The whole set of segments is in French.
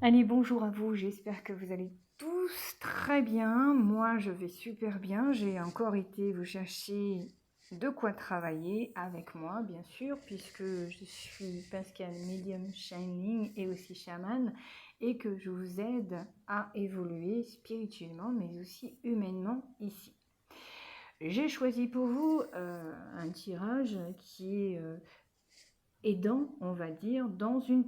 Allez, bonjour à vous, j'espère que vous allez tous très bien. Moi, je vais super bien. J'ai encore été vous chercher de quoi travailler avec moi, bien sûr, puisque je suis Pascal Medium Shining et aussi chaman, et que je vous aide à évoluer spirituellement, mais aussi humainement ici. J'ai choisi pour vous un tirage qui est aidant, on va dire, dans une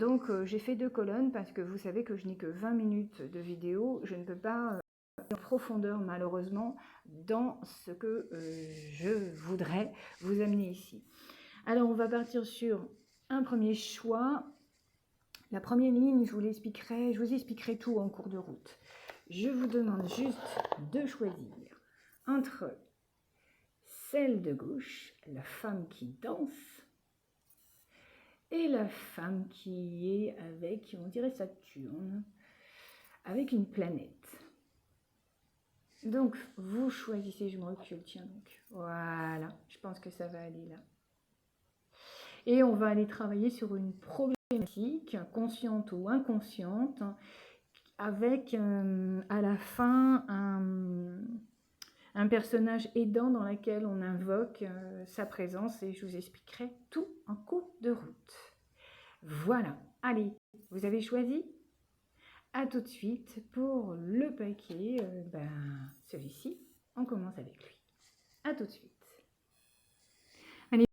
donc j'ai fait 2 colonnes parce que vous savez que je n'ai que 20 minutes de vidéo. Je ne peux pas aller en profondeur malheureusement dans ce que je voudrais vous amener ici. Alors on va partir sur un premier choix. La première ligne, je vous expliquerai tout en cours de route. Je vous demande juste de choisir entre celle de gauche, la femme qui danse, et la femme qui est avec, on dirait Saturne, avec une planète. Donc, vous choisissez, je me recule, tiens donc. Voilà, je pense que ça va aller là. Et on va aller travailler sur une problématique, consciente ou inconsciente, avec à la fin un personnage aidant dans lequel on invoque sa présence et je vous expliquerai tout en cours de route. Voilà, allez, vous avez choisi ? A tout de suite pour le paquet, celui-ci, on commence avec lui. A tout de suite. Allez,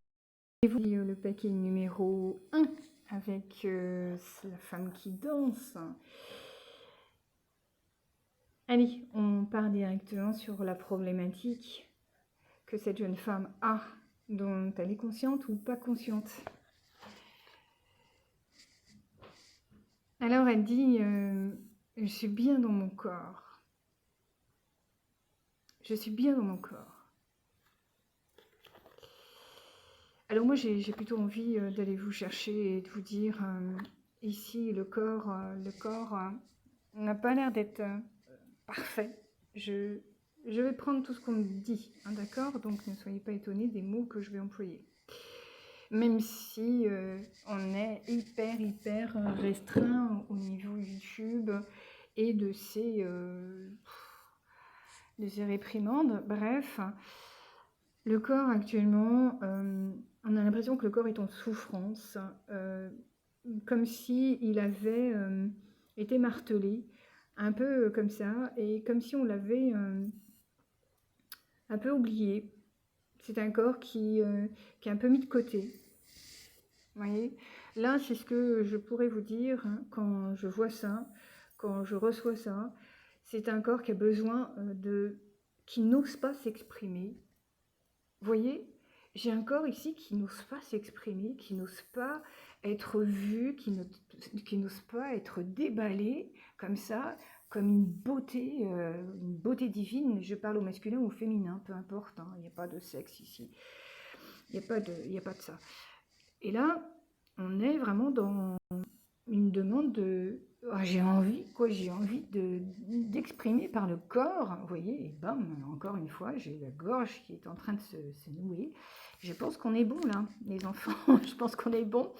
vous le paquet numéro 1 avec la femme qui danse. Allez, on part directement sur la problématique que cette jeune femme a, dont elle est consciente ou pas consciente. Alors elle dit, je suis bien dans mon corps. Je suis bien dans mon corps. Alors moi j'ai plutôt envie d'aller vous chercher et de vous dire, ici le corps n'a pas l'air d'être parfait. Je vais prendre tout ce qu'on me dit, hein, d'accord? Donc ne soyez pas étonnés des mots que je vais employer. Même si on est hyper restreint au niveau YouTube et de ces réprimandes. Bref, le corps actuellement, on a l'impression que le corps est en souffrance, comme si il avait été martelé, un peu comme ça, et comme si on l'avait un peu oublié. C'est un corps qui est un peu mis de côté. Vous voyez, là, c'est ce que je pourrais vous dire hein, quand je vois ça, quand je reçois ça. C'est un corps qui a besoin qui n'ose pas s'exprimer. Vous voyez, j'ai un corps ici qui n'ose pas s'exprimer, qui n'ose pas être vu, qui n'ose pas être déballé comme ça, comme une beauté divine. Je parle au masculin ou au féminin, peu importe, hein, il n'y a pas de sexe ici. Il n'y a pas de ça. Et là, on est vraiment dans une demande de... j'ai envie d'exprimer par le corps, vous voyez, et bam, encore une fois, j'ai la gorge qui est en train de se nouer. Je pense qu'on est bon là, les enfants, je pense qu'on est bon.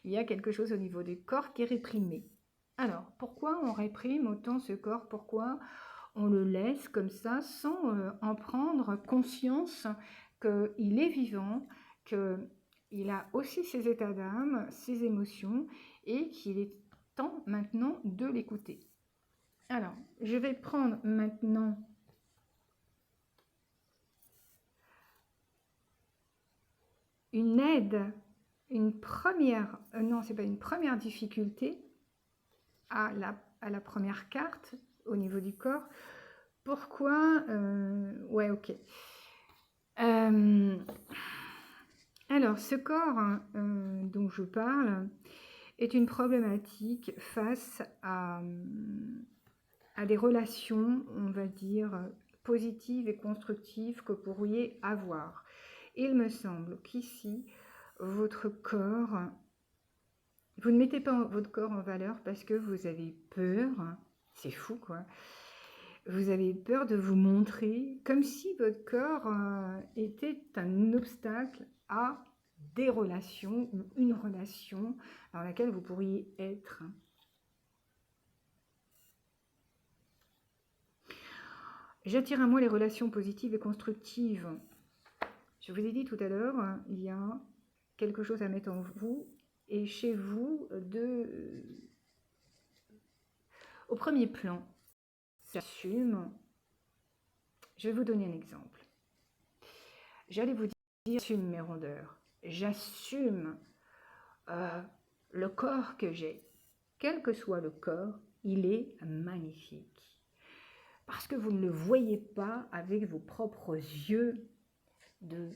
Il y a quelque chose au niveau du corps qui est réprimé. Alors, pourquoi on réprime autant ce corps? Pourquoi on le laisse comme ça sans en prendre conscience qu'il est vivant, qu'il a aussi ses états d'âme, ses émotions, et qu'il est temps maintenant de l'écouter. Alors, je vais prendre maintenant une aide, une première, non, c'est pas une première difficulté à la première carte au niveau du corps. Pourquoi ouais, ok. Alors, ce corps dont je parle est une problématique face à des relations, on va dire, positives et constructives que vous pourriez avoir. Il me semble qu'ici, votre corps, vous ne mettez pas votre corps en valeur parce que vous avez peur, c'est fou quoi, vous avez peur de vous montrer comme si votre corps était un obstacle à des relations ou une relation dans laquelle vous pourriez être. J'attire à moi les relations positives et constructives. Je vous ai dit tout à l'heure, il y a quelque chose à mettre en vous et chez vous au premier plan. J'assume. Je vais vous donner un exemple. J'allais vous dire, j'assume mes rondeurs. J'assume le corps que j'ai. Quel que soit le corps, il est magnifique. Parce que vous ne le voyez pas avec vos propres yeux de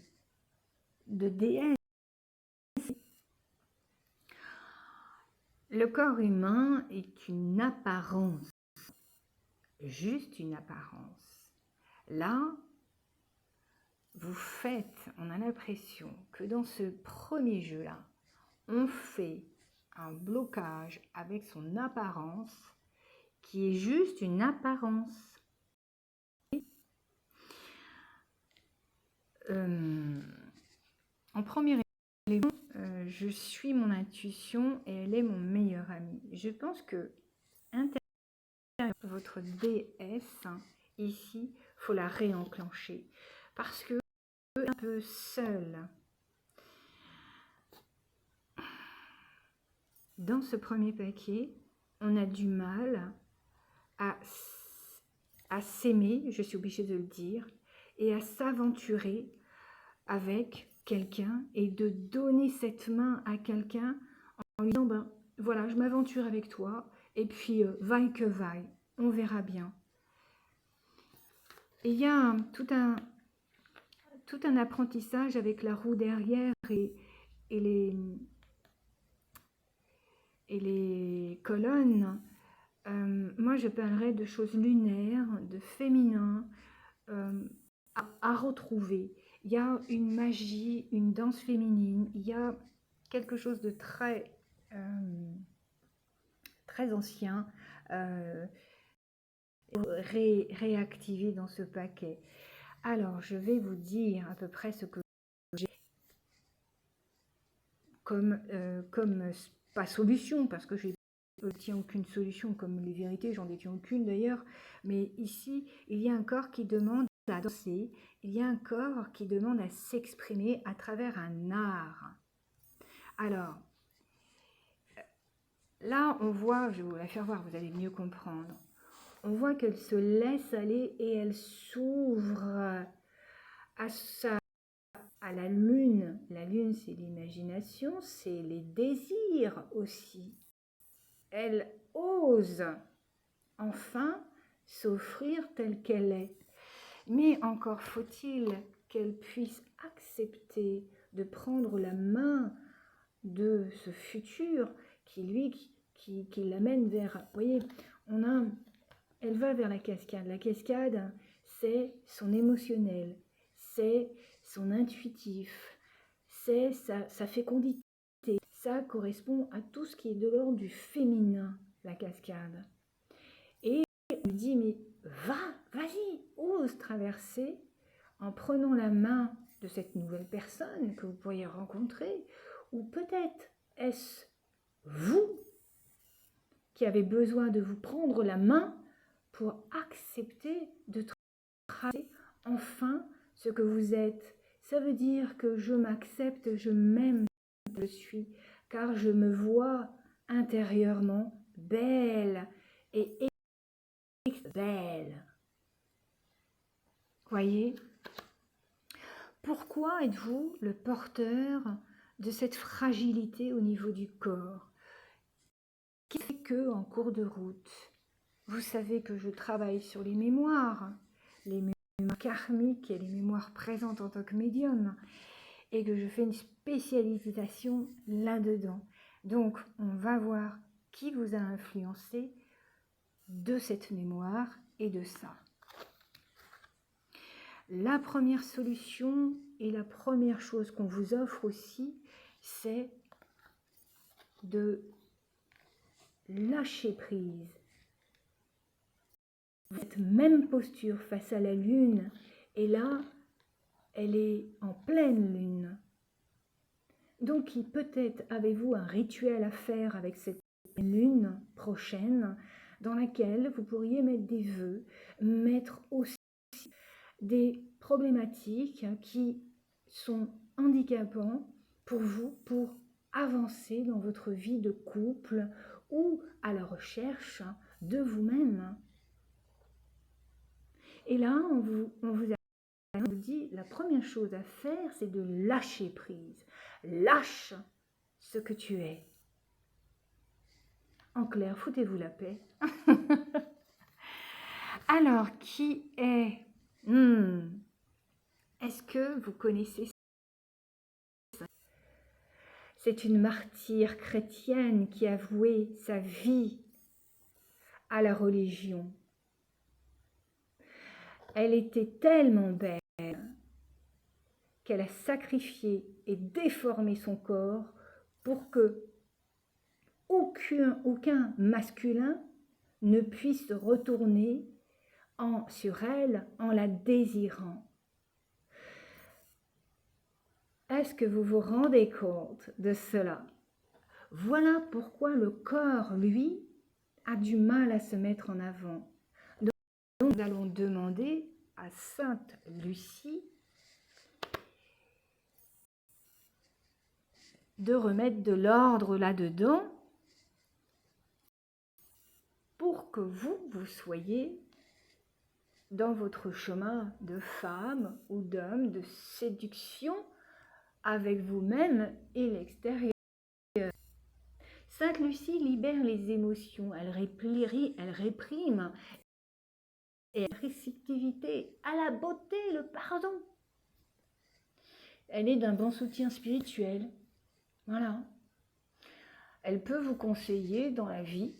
déesse. Le corps humain est une apparence, juste une apparence. Là, on a l'impression que dans ce premier jeu-là, on fait un blocage avec son apparence qui est juste une apparence. En premier élément, je suis mon intuition et elle est mon meilleure amie. Je pense que votre déesse, ici, il faut la réenclencher parce que un peu seule. Dans ce premier paquet, on a du mal à s'aimer, je suis obligée de le dire, et à s'aventurer avec quelqu'un et de donner cette main à quelqu'un en lui disant, ben voilà, je m'aventure avec toi, et puis vaille que vaille, on verra bien. Et il y a tout un apprentissage avec la roue derrière et les colonnes. Moi, je parlerais de choses lunaires, de féminin, à retrouver. Il y a une magie, une danse féminine, il y a quelque chose de très ancien, réactivé dans ce paquet. Alors, je vais vous dire à peu près ce que j'ai comme pas solution, parce que je ne détiens aucune solution, comme les vérités, j'en détiens aucune d'ailleurs, mais ici, il y a un corps qui demande à danser, il y a un corps qui demande à s'exprimer à travers un art. Alors, là, on voit, je vais vous la faire voir, vous allez mieux comprendre. On voit qu'elle se laisse aller et elle s'ouvre à la lune. La lune, c'est l'imagination, c'est les désirs aussi. Elle ose enfin s'offrir telle qu'elle est. Mais encore faut-il qu'elle puisse accepter de prendre la main de ce futur qui l'amène vers... Vous voyez, elle va vers la cascade. La cascade, c'est son émotionnel, c'est son intuitif, c'est sa fécondité. Ça correspond à tout ce qui est de l'ordre du féminin, la cascade. Et elle dit, mais vas-y, ose traverser en prenant la main de cette nouvelle personne que vous pourriez rencontrer, ou peut-être est-ce vous qui avez besoin de vous prendre la main pour accepter de tracer enfin ce que vous êtes. Ça veut dire que je m'accepte, je m'aime, je suis, car je me vois intérieurement belle et belle. Voyez? Pourquoi êtes-vous le porteur de cette fragilité au niveau du corps? Qui fait que, en cours de route, vous savez que je travaille sur les mémoires karmiques et les mémoires présentes en tant que médium, et que je fais une spécialisation là-dedans. Donc, on va voir qui vous a influencé de cette mémoire et de ça. La première solution et la première chose qu'on vous offre aussi, c'est de lâcher prise. Cette même posture face à la lune, et là, elle est en pleine lune. Donc, peut-être avez-vous un rituel à faire avec cette lune prochaine dans laquelle vous pourriez mettre des vœux, mettre aussi des problématiques qui sont handicapants pour vous, pour avancer dans votre vie de couple ou à la recherche de vous-même. Et là, on vous dit, la première chose à faire, c'est de lâcher prise. Lâche ce que tu es. En clair, foutez-vous la paix. Alors, qui est Est-ce que vous connaissez ça? C'est une martyre chrétienne qui a voué sa vie à la religion. Elle était tellement belle qu'elle a sacrifié et déformé son corps pour que aucun masculin ne puisse retourner sur elle en la désirant. Est-ce que vous vous rendez compte de cela? Voilà pourquoi le corps, lui, a du mal à se mettre en avant. Donc nous allons demander à Sainte Lucie de remettre de l'ordre là-dedans pour que vous soyez dans votre chemin de femme ou d'homme, de séduction avec vous-même et l'extérieur. Sainte Lucie libère les émotions, elle réprime et la réceptivité, à la beauté, le pardon. Elle est d'un bon soutien spirituel. Voilà. Elle peut vous conseiller dans la vie,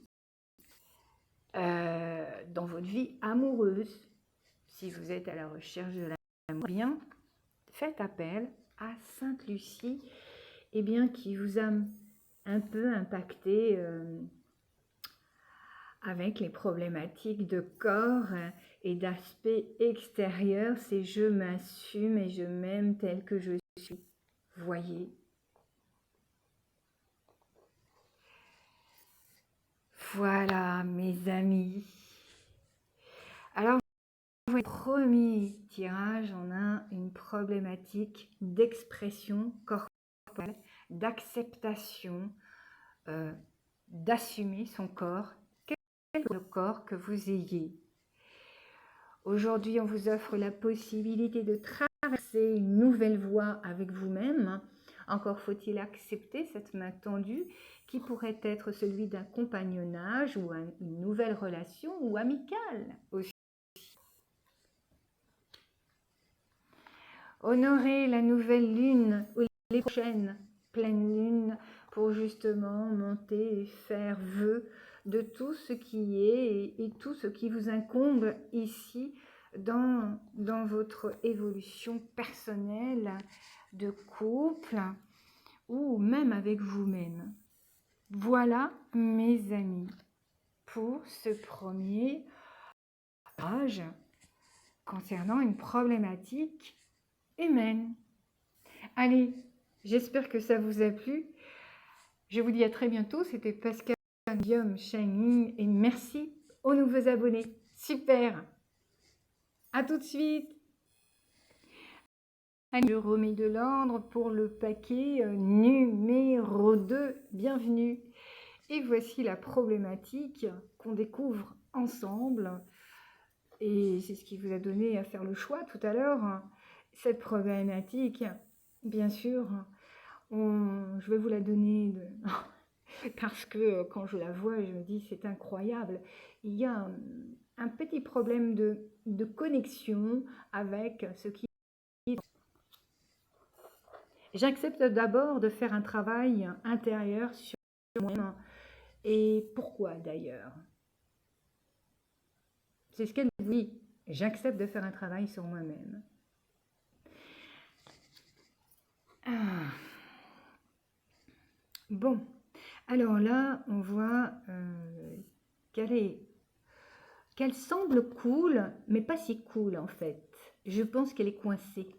dans votre vie amoureuse. Si vous êtes à la recherche de l'amour, bien, faites appel à Sainte Lucie, qui vous a un peu impacté avec les problématiques de corps et d'aspect extérieur. C'est je m'assume et je m'aime tel que je suis. Voyez. Voilà, mes amis. Alors, le premier tirage, on a une problématique d'expression corporelle, d'acceptation, d'assumer son corps, quel que soit le corps que vous ayez. Aujourd'hui, on vous offre la possibilité de traverser une nouvelle voie avec vous-même. Encore faut-il accepter cette main tendue qui pourrait être celui d'un compagnonnage ou une nouvelle relation ou amicale aussi. Honorez la nouvelle lune ou les prochaines pleines lunes pour justement monter et faire vœu de tout ce qui est et tout ce qui vous incombe ici dans votre évolution personnelle de couple ou même avec vous-même. Voilà, mes amis, pour ce premier tirage concernant une problématique humaine. Allez, j'espère que ça vous a plu. Je vous dis à très bientôt. C'était Pascal Medium Shining et merci aux nouveaux abonnés. Super. À tout de suite. Je remets de l'ordre pour le paquet numéro 2. Bienvenue. Et voici la problématique qu'on découvre ensemble. Et c'est ce qui vous a donné à faire le choix tout à l'heure. Cette problématique, bien sûr, je vais vous la donner parce que quand je la vois, je me dis c'est incroyable. Il y a un petit problème de connexion avec ce qui est. J'accepte d'abord de faire un travail intérieur sur moi-même. Et pourquoi d'ailleurs? C'est ce qu'elle dit. J'accepte de faire un travail sur moi-même. Ah. Bon, alors là, on voit qu'elle semble cool, mais pas si cool en fait. Je pense qu'elle est coincée.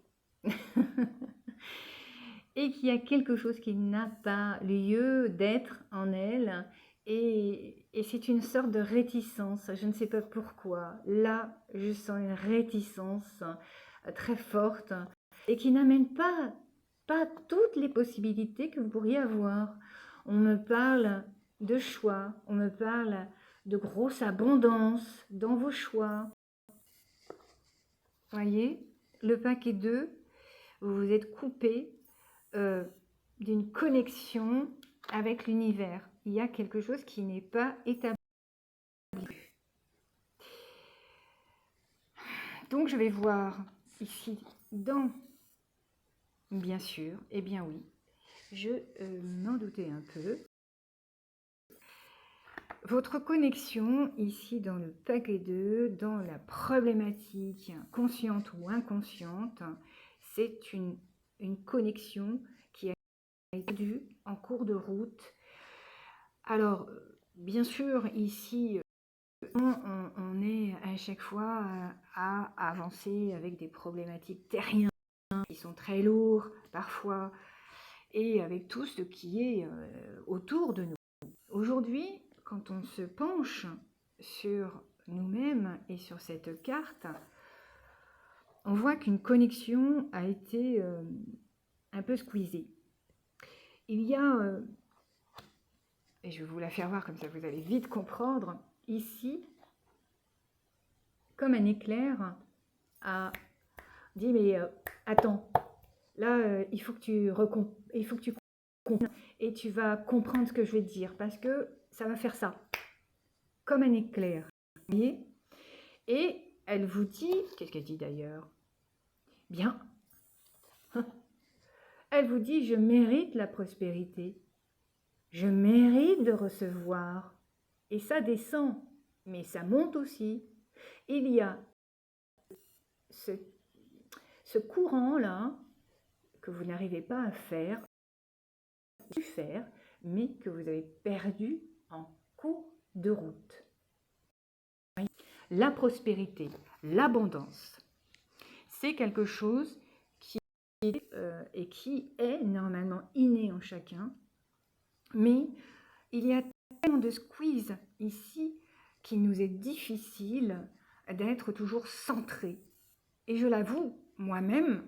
et qu'il y a quelque chose qui n'a pas lieu d'être en elle. Et c'est une sorte de réticence, je ne sais pas pourquoi. Là, je sens une réticence très forte et qui n'amène pas toutes les possibilités que vous pourriez avoir. On me parle de choix, on me parle de grosse abondance dans vos choix. Voyez, le paquet 2, vous vous êtes coupé d'une connexion avec l'univers. Il y a quelque chose qui n'est pas établi. Donc je vais voir ici dans, bien sûr, eh bien oui, je m'en doutais un peu. Votre connexion ici dans le paquet 2, dans la problématique consciente ou inconsciente, c'est une connexion qui a été perdue en cours de route. Alors, bien sûr, ici, on est à chaque fois à avancer avec des problématiques terriennes qui sont très lourds parfois, et avec tout ce qui est autour de nous. Aujourd'hui, quand on se penche sur nous-mêmes et sur cette carte, on voit qu'une connexion a été un peu squeezée. Il y a, et je vais vous la faire voir comme ça vous allez vite comprendre, ici, comme un éclair, a dit mais attends, là il faut que tu comprennes et tu vas comprendre ce que je vais te dire parce que ça va faire ça, comme un éclair. Vous voyez ? Et elle vous dit, qu'est-ce qu'elle dit d'ailleurs ? Bien, elle vous dit, je mérite la prospérité, je mérite de recevoir, et ça descend, mais ça monte aussi. Il y a ce courant-là que vous n'arrivez pas à faire, mais que vous avez perdu en cours de route. La prospérité, l'abondance, c'est quelque chose qui est normalement inné en chacun, mais il y a tellement de squeeze ici qu'il nous est difficile d'être toujours centré. Et je l'avoue, moi-même,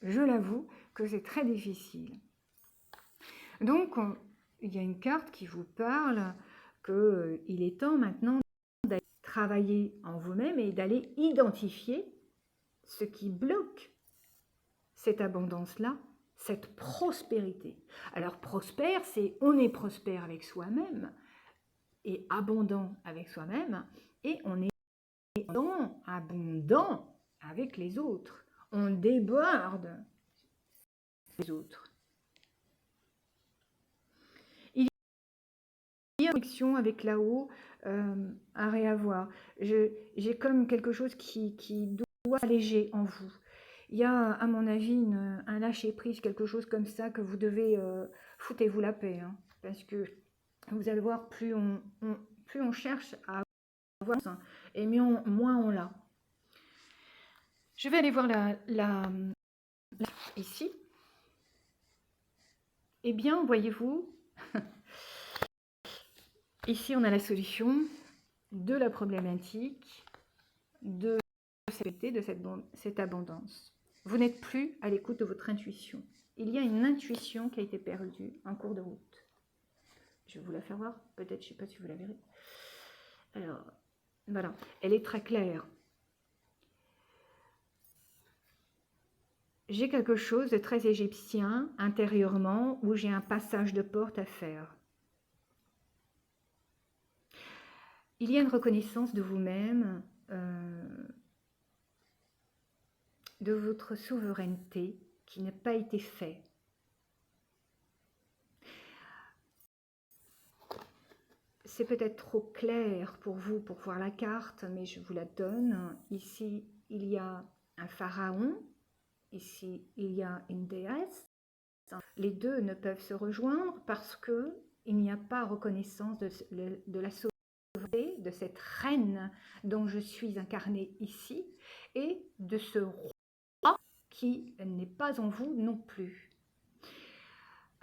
je l'avoue que c'est très difficile. Donc, il y a une carte qui vous parle qu'il est temps maintenant d'aller travailler en vous-même et d'aller identifier ce qui bloque cette abondance-là, cette prospérité. Alors, prospère, c'est on est prospère avec soi-même et abondant avec soi-même, et on est abondant avec les autres. On déborde les autres. Il y a une connexion avec là-haut à réavoir. J'ai comme quelque chose qui doit s'alléger en vous. Il y a, à mon avis, un lâcher-prise, quelque chose comme ça que vous devez... foutez-vous la paix, hein, parce que vous allez voir, plus on cherche à avoir, et moins on l'a. Je vais aller voir ici. Eh bien, voyez-vous, ici on a la solution de la problématique, de cette abondance. Vous n'êtes plus à l'écoute de votre intuition. Il y a une intuition qui a été perdue en cours de route. Je vais vous la faire voir, peut-être, je ne sais pas si vous la verrez. Alors, voilà, elle est très claire. J'ai quelque chose de très égyptien intérieurement où j'ai un passage de porte à faire. Il y a une reconnaissance de vous-même, de votre souveraineté qui n'a pas été faite. C'est peut-être trop clair pour vous pour voir la carte, mais je vous la donne. Ici, il y a un pharaon. Ici, il y a une déesse. Les deux ne peuvent se rejoindre parce qu'il n'y a pas reconnaissance de la souveraineté de cette reine dont je suis incarnée ici et de ce roi qui n'est pas en vous non plus.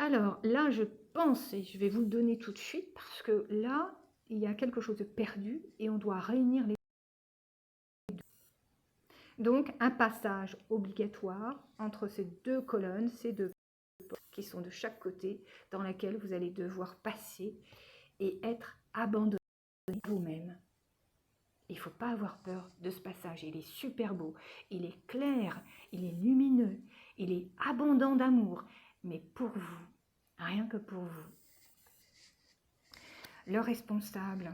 Alors là, je pense, et je vais vous le donner tout de suite, parce que là, il y a quelque chose de perdu et on doit réunir les deux. Donc, un passage obligatoire entre ces deux colonnes, ces deux portes qui sont de chaque côté, dans laquelle vous allez devoir passer et être abandonné vous-même. Il ne faut pas avoir peur de ce passage, il est super beau, il est clair, il est lumineux, il est abondant d'amour, mais pour vous, rien que pour vous. Le responsable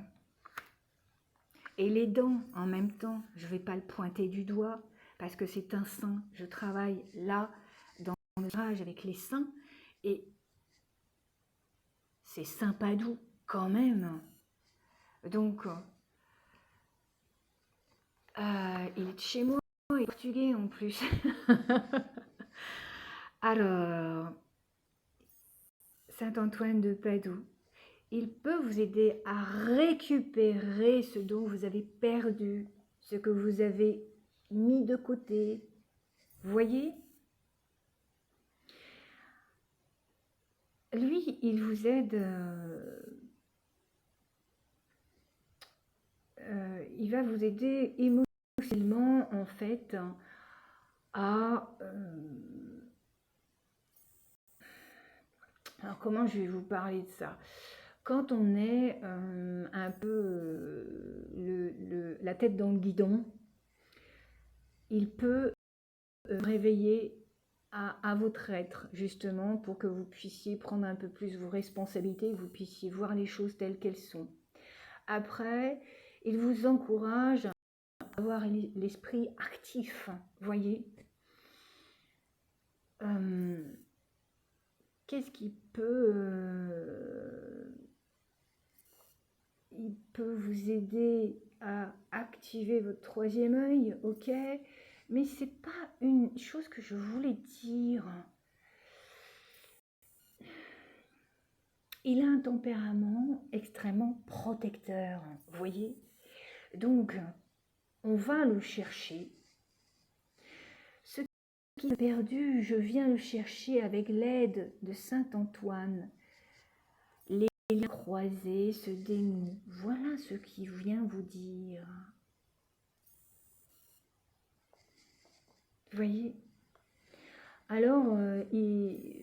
et les dents en même temps, je ne vais pas le pointer du doigt parce que c'est un sein, je travaille là dans le tirage avec les seins et c'est sympa doux quand même. Donc, il est de chez moi, il est portugais en plus. Alors, Saint-Antoine de Padoue, il peut vous aider à récupérer ce dont vous avez perdu, ce que vous avez mis de côté. Vous voyez? Lui, il vous aide, il va vous aider émotionnellement, en fait, à... alors, comment je vais vous parler de ça? Quand on est un peu la tête dans le guidon, il peut réveiller à votre être, justement, pour que vous puissiez prendre un peu plus vos responsabilités, que vous puissiez voir les choses telles qu'elles sont. Après, il vous encourage à avoir l'esprit actif, voyez. Qu'est-ce qui peut... il peut vous aider à activer votre troisième œil, ok, mais c'est pas une chose que je voulais dire. Il a un tempérament extrêmement protecteur, vous voyez. Donc, on va le chercher. Ce qui est perdu, je viens le chercher avec l'aide de Saint-Antoine. Les liens croisés se dénouent. Voilà ce qu'il vient vous dire. Vous voyez? Alors,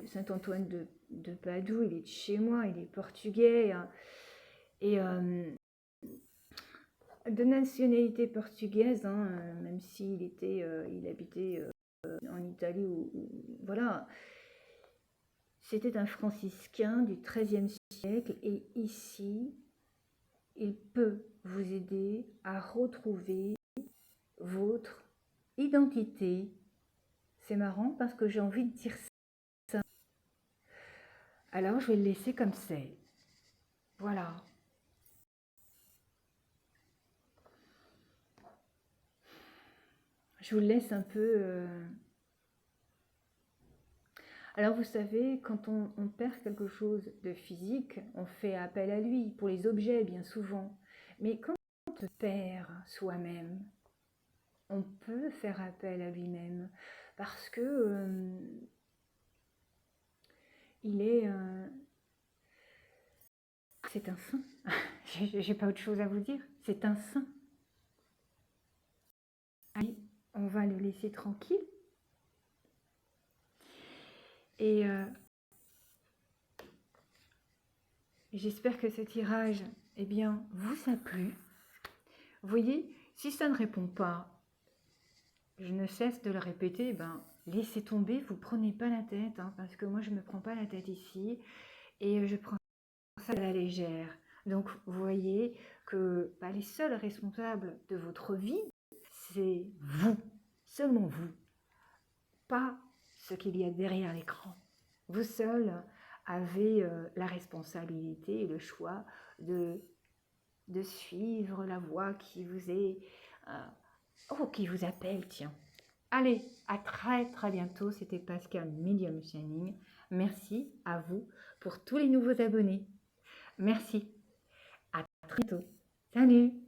Saint-Antoine de Padoue, il est de chez moi, il est portugais, hein, et de nationalité portugaise, hein, même s'il il habitait en Italie, voilà. C'était un franciscain du XIIIe siècle, et ici, il peut vous aider à retrouver votre identité. C'est marrant parce que j'ai envie de dire ça. Alors, je vais le laisser comme c'est. Voilà. Je vous laisse un peu... Alors, vous savez, quand on perd quelque chose de physique, on fait appel à lui, pour les objets, bien souvent. Mais quand on se perd soi-même, on peut faire appel à lui-même. Parce que il est... c'est un saint. J'ai pas autre chose à vous dire. C'est un saint. Allez, on va le laisser tranquille. Et j'espère que ce tirage, eh bien, vous a plu. Vous voyez, si ça ne répond pas, je ne cesse de le répéter, ben, laissez tomber, vous ne prenez pas la tête, hein, parce que moi, je ne me prends pas la tête ici, et je prends ça à la légère. Donc, vous voyez que les seuls responsables de votre vie, c'est vous, seulement vous, pas ce qu'il y a derrière l'écran. Vous seul avez la responsabilité et le choix de suivre la voie qui vous est... qui vous appelle, tiens. Allez, à très très bientôt. C'était Pascal Medium Shining. Merci à vous pour tous les nouveaux abonnés. Merci. À très bientôt. Salut.